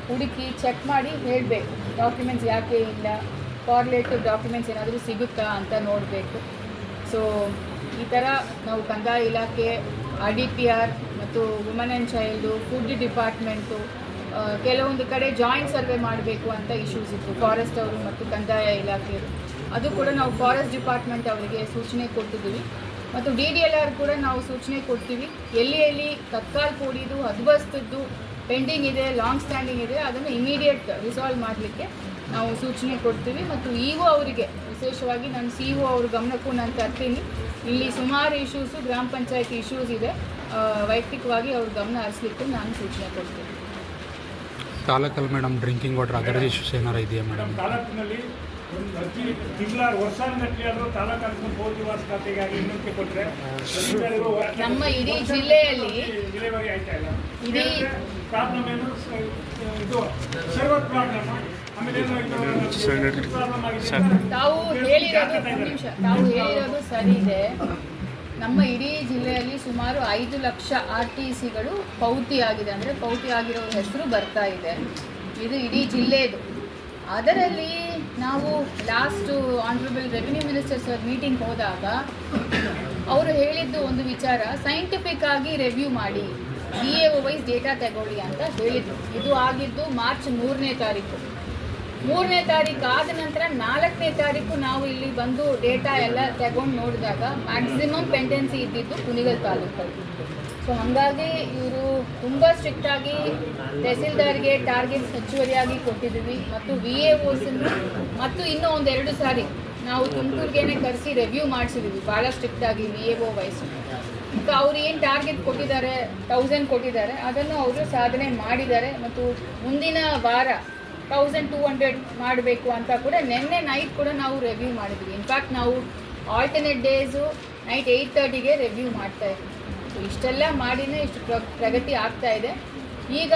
ಹುಡುಕಿ ಚೆಕ್ ಮಾಡಿ ಹೇಳಬೇಕು ಡಾಕ್ಯುಮೆಂಟ್ಸ್ ಯಾಕೆ ಇಲ್ಲ, ಕಾರ್ಲೇಟಿವ್ ಡಾಕ್ಯುಮೆಂಟ್ಸ್ ಏನಾದರೂ ಸಿಗುತ್ತಾ ಅಂತ ನೋಡಬೇಕು. ಸೊ ಈ ಥರ ನಾವು ಕಂದಾಯ ಇಲಾಖೆ, RDPR ಮತ್ತು woman and child, food department, ಕೆಲವೊಂದು ಕಡೆ ಜಾಯಿಂಟ್ ಸರ್ವೆ ಮಾಡಬೇಕು ಅಂತ ಇಶ್ಯೂಸ್ ಇತ್ತು ಫಾರೆಸ್ಟ್ ಅವರು ಮತ್ತು ಕಂದಾಯ ಇಲಾಖೆಯವರು. ಅದು ಕೂಡ ನಾವು ಫಾರೆಸ್ಟ್ ಡಿಪಾರ್ಟ್ಮೆಂಟ್ ಅವರಿಗೆ ಸೂಚನೆ ಕೊಟ್ಟಿದ್ದೀವಿ ಮತ್ತು DDLR ಕೂಡ ನಾವು ಸೂಚನೆ ಕೊಡ್ತೀವಿ. ಎಲ್ಲಿ ತತ್ಕಾಲ್ ಕೂಡಿದ್ದು ಹದ್ಬಸ್ತದ್ದು ಪೆಂಡಿಂಗ್ ಇದೆ, ಲಾಂಗ್ ಸ್ಟ್ಯಾಂಡಿಂಗ್ ಇದೆ, ಅದನ್ನು ಇಮಿಡಿಯೇಟ್ ರಿಸಾಲ್ವ್ ಮಾಡಲಿಕ್ಕೆ ನಾವು ಸೂಚನೆ ಕೊಡ್ತೀವಿ. ಮತ್ತು EO ಅವರಿಗೆ ವಿಶೇಷವಾಗಿ ನಾನು CO ಅವ್ರ ಗಮನಕ್ಕೂ ನಾನು ತರ್ತೀನಿ. ಇಲ್ಲಿ ಸುಮಾರು ಇಶ್ಯೂಸು ಗ್ರಾಮ ಪಂಚಾಯತಿ ಇಶ್ಯೂಸ್ ಇದೆ, ವೈಯಕ್ತಿಕವಾಗಿ ಅವ್ರ ಗಮನ ಹರಿಸಲಿಕ್ಕೆ ನಾನು ಸೂಚನೆ ಕೊಡ್ತೀನಿ. ತಾಲೂಕಲ್ಲಿ ಮೇಡಮ್ ಡ್ರಿಂಕಿಂಗ್ ವಾಟರ್ ಅದರ ಇಶ್ಯೂಸ್ ಏನಾರು ಇದೆಯಾ ಮೇಡಮ್? ತಾಲೂಕಿನಲ್ಲಿ ಒಂದು ಅರ್ಜಿ ತಿಂಗಳ ವರ್ಷಾನುಗಟ್ಟಲೆ ಆದರೂ ತಾಲೂಕು ಪೌರನಿವಾಸ ಖಾತೆಗಾಗಿ ವಿನಂತಿ ಕೊಟ್ಟರೆ ನಮ್ಮ ಇಡೀ ಜಿಲ್ಲೆಯಲ್ಲಿ ವಿಲೇವಾರಿ ಆಯ್ತಾ ಇಲ್ಲ. ಇಡೀ ಪ್ರಾಬ್ಲಮ್ ಏನು ಇದು ಸರ್ವರ್ ಪ್ರಾಬ್ಲಮ್. ಆಮೇಲೆ ಪ್ರಾಬ್ಲಮ್ ಆಗಿದೆ. ತಾವು ಹೇಳಿರೋದು ಸರಿ ಇದೆ. ನಮ್ಮ ಇಡೀ ಜಿಲ್ಲೆಯಲ್ಲಿ ಸುಮಾರು 5 ಲಕ್ಷ RTCಗಳು ಪೌತಿ ಆಗಿದೆ, ಅಂದರೆ ಪೌತಿ ಆಗಿರೋ ಹೆಸರು ಬರ್ತಾ ಇದೆ. ಇದು ಇಡೀ ಜಿಲ್ಲೆದು. ಅದರಲ್ಲಿ ನಾವು last honourable revenue minister sir meeting ಹೋದಾಗ ಅವರು ಹೇಳಿದ್ದು ಒಂದು ವಿಚಾರ, ಸೈಂಟಿಫಿಕ್ ಆಗಿ ರಿವ್ಯೂ ಮಾಡಿ EAO ವೈಸ್ ಡೇಟಾ ತಗೊಳ್ಳಿ ಅಂತ ಹೇಳಿದರು. ಇದು ಆಗಿದ್ದು ಮಾರ್ಚ್ 3ನೇ ತಾರೀಕು. 3ನೇ ತಾರೀಕು ಆದ ನಂತರ 4ನೇ ತಾರೀಕು ನಾವು ಇಲ್ಲಿ ಬಂದು ಡೇಟಾ ಎಲ್ಲ ತಗೊಂಡು ನೋಡಿದಾಗ ಮ್ಯಾಕ್ಸಿಮಮ್ ಪೆಂಡೆನ್ಸಿ ಇದ್ದಿದ್ದು ಕುಣಿಗಲ್ ತಾಲೂಕಲ್ಲಿ. ಸೊ ಹಾಗಾಗಿ ಇವರು ತುಂಬ ಸ್ಟ್ರಿಕ್ಟಾಗಿ ತಹಸೀಲ್ದಾರ್ಗೆ ಟಾರ್ಗೆಟ್ಸ್ ಹೆಚ್ಚುವರಿಯಾಗಿ ಕೊಟ್ಟಿದ್ದೀವಿ ಮತ್ತು VAOs ಮತ್ತು ಇನ್ನೂ 1-2 ಸಾರಿ ನಾವು ತುಮಕೂರಿಗೇನೆ ಕರೆಸಿ ರಿವ್ಯೂ ಮಾಡಿಸಿದ್ದೀವಿ ಭಾಳ ಸ್ಟ್ರಿಕ್ಟಾಗಿ VAO ವೈಸು. ಮತ್ತು ಅವ್ರು ಏನು ಟಾರ್ಗೆಟ್ ಕೊಟ್ಟಿದ್ದಾರೆ 1000 ಕೊಟ್ಟಿದ್ದಾರೆ, ಅದನ್ನು ಅವರು ಸಾಧನೆ ಮಾಡಿದ್ದಾರೆ. ಮತ್ತು ಮುಂದಿನ ವಾರ 1200 ಮಾಡಬೇಕು ಅಂತ ಕೂಡ ನಿನ್ನೆ ನೈಟ್ ಕೂಡ ನಾವು ರಿವ್ಯೂ ಮಾಡಿದ್ವಿ. ಇನ್ಫ್ಯಾಕ್ಟ್ ನಾವು ಆಲ್ಟರ್ನೇಟ್ ಡೇಸು ನೈಟ್ 8:30ಗೆ ರಿವ್ಯೂ ಮಾಡ್ತಾಯಿದ್ವಿ. ಸೊ ಇಷ್ಟೆಲ್ಲ ಮಾಡಿನೇ ಇಷ್ಟು ಪ್ರಗತಿ ಆಗ್ತಾ ಇದೆ. ಈಗ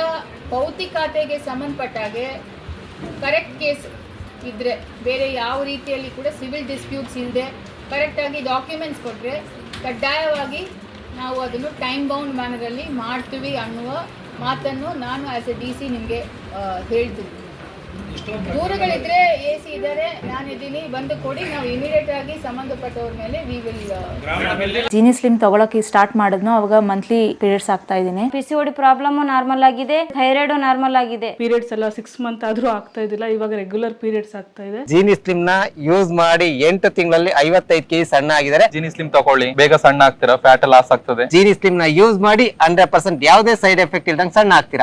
ಪೌತಿ ಖಾತೆಗೆ ಸಂಬಂಧಪಟ್ಟಾಗೆ ಕರೆಕ್ಟ್ ಕೇಸ್ ಇದ್ದರೆ, ಬೇರೆ ಯಾವ ರೀತಿಯಲ್ಲಿ ಕೂಡ ಸಿವಿಲ್ ಡಿಸ್ಪ್ಯೂಟ್ಸ್ ಇಲ್ಲದೆ ಕರೆಕ್ಟಾಗಿ ಡಾಕ್ಯುಮೆಂಟ್ಸ್ ಕೊಟ್ಟರೆ ಕಡ್ಡಾಯವಾಗಿ ನಾವು ಅದನ್ನು ಟೈಮ್ ಬೌಂಡ್ ಮ್ಯಾನರಲ್ಲಿ ಮಾಡ್ತೀವಿ ಅನ್ನುವ ಮಾತನ್ನು ನಾನು ಆ್ಯಸ್ ಎ DC ನಿಮಗೆ ಹೇಳ್ತೀನಿ. ದೂರುಗಳಿದ್ರೆ AC ಇದ್ದಾರೆ, ನಾನಿದ್ದೀನಿ, ಬಂದು ಕೊಡಿ, ನಾವು ಇಮಿಡಿಯೇಟ್ ಆಗಿ ಸಂಬಂಧಪಟ್ಟವ್ರ ಮೇಲೆ ವಿ ವಿಲ್. ಜೀನಿ ಸ್ಲಿಮ್ ತಗೊಳಕ್ಕೆ ಸ್ಟಾರ್ಟ್ ಮಾಡಿದ್ನು, ಅವಾಗ ಮಂತ್ಲಿ ಪೀರಿಯಡ್ಸ್ ಆಗ್ತಾ ಇದೀನಿ. PCOD ಪ್ರಾಬ್ಲಮ್ ನಾರ್ಮಲ್ ಆಗಿದೆ, ಥೈರಾಯ್ಡ್ ನಾರ್ಮಲ್ ಆಗಿದೆ. ಪೀರಿಯಡ್ಸ್ ಎಲ್ಲ 6 ಮಂತ್ ಆದ್ರೂ ಆಗ್ತಾ ಇದ್ದಿಲ್ಲ, ಇವಾಗ ರೆಗ್ಯುಲರ್ ಪೀರಿಯಡ್ಸ್ ಆಗ್ತಾ ಇದೆ. ಜೀನಿ ಸ್ಲಿಮ್ ನ ಯೂಸ್ ಮಾಡಿ 8 ತಿಂಗಳಲ್ಲಿ 55 kg ಸಣ್ಣ ಆಗಿದ್ದಾರೆ. ಜೀನಿ ಸ್ಲಿಮ್ ತಗೊಳ್ಳಿ, ಬೇಗ ಸಣ್ಣ ಆಗ್ತೀರಾ, ಫ್ಯಾಟ್ ಲಾಸ್ ಆಗ್ತದೆ. ಜೀನಿ ಸ್ಲಿಮ್ ನ ಯೂಸ್ ಮಾಡಿ 100% ಯಾವುದೇ ಸೈಡ್ ಎಫೆಕ್ಟ್ ಇಲ್ದಂಗೆ ಸಣ್ಣ ಆಗ್ತೀರಾ.